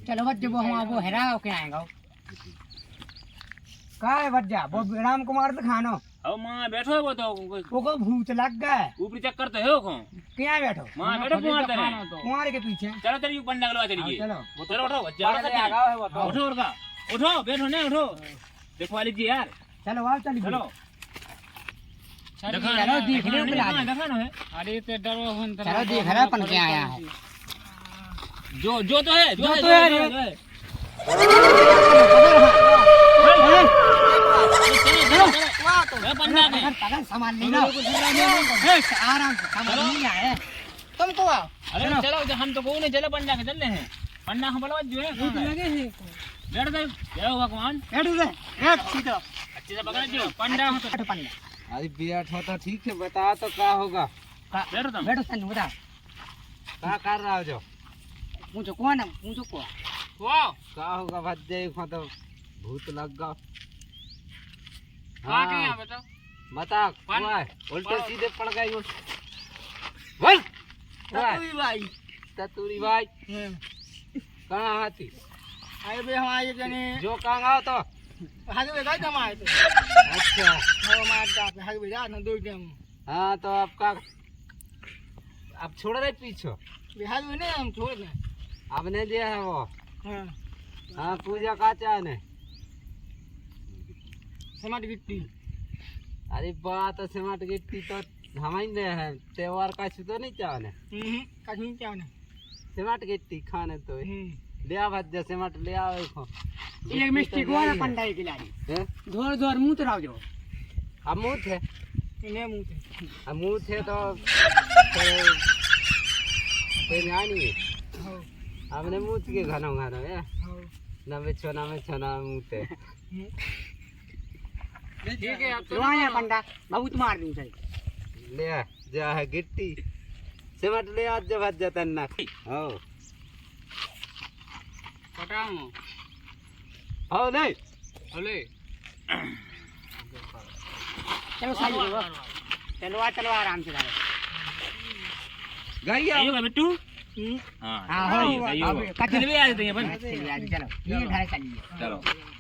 चलो वज वो हम वो हेराओ के आएगा काय वज जा वो राम कुमार तो खानो अब मां बैठो है वो तो वो को भूत लग गए ऊपरी चक्कर तो है वो को क्या बैठो मां बैठो कुमार तेरे कुमार के पीछे चलो तेरी पंडा गलवा चलिए चलो चलो उठो ज्यादा आगा है वो तो उठो उठो उठो बैठो नहीं उठो देखवा लीजिए यार चलो आओ चलिए चलो चलो देख लो दिखाना है अरे ते डरो हन चलो देख रहा अपन क्या आया है जो जो तो है जो तो है पंडा में सामान नहीं ना आराम से सामान नहीं आए तुमको आओ अरे चलो हम तो कोई नहीं चलो पंडा के चल रहे हैं पंडा हम बोलवा जो है लगे हैं बैठ गए जय हो भगवान बैठ दे बैठ सीधा अच्छे से पकड़ जो पंडा हो तो पंडा अरे बैठ हो तो ठीक है बता तो क्या होगा बैठो तुम बैठो सन बता क्या कर रहा हो जो मुझे कौन है मुझे को वाओ क्या होगा भज जाए तो भूत लग गया आ के यहां बताओ बता उल्टे सीधे पड़ गए बोल ततुरी भाई ततुरी भाई कहाँ आती आए बे हम आए जने जो कहाँ आओ तो हागे बे गाय जमा आए तो अच्छा हो मार जा पे हागे बे जा न दो जम हाँ तो आपका अब छोड़ रहे पीछे बिहार में नहीं हम छोड़ दे अब ने दिया है वो हां हाँ पूजा का चाहने समाट गिट्टी अरे बात सिमट गिट्टी तो हम ही ने है त्योहार का तो नहीं चाहने कहीं क्या ना सिमट गिट्टी खाने तो ले आ भज सिमट ले आओ इसको एक मिस्टेक हुआ ना पंडाई के लाड़ी धोर धोर मुंह तो जो अब मुँह थे इन्हें मुंह थे अब मुँह थे तो कोई नहीं आपने मुँह के घनो घनो है ना में छो ना मुँह थे ठीक है अब आया पंडा बहुत मार दूं सही ले आ जा है गिट्टी सिमट ले आज जब भज जाता ना हो पटाऊं हो नहीं ओले चलो साली चलो आराम से जाओ गई आइएगा बिट्टू हां हां हो अब कचरे भी आ जाते हैं अपन चलो ये घर चलिए चलो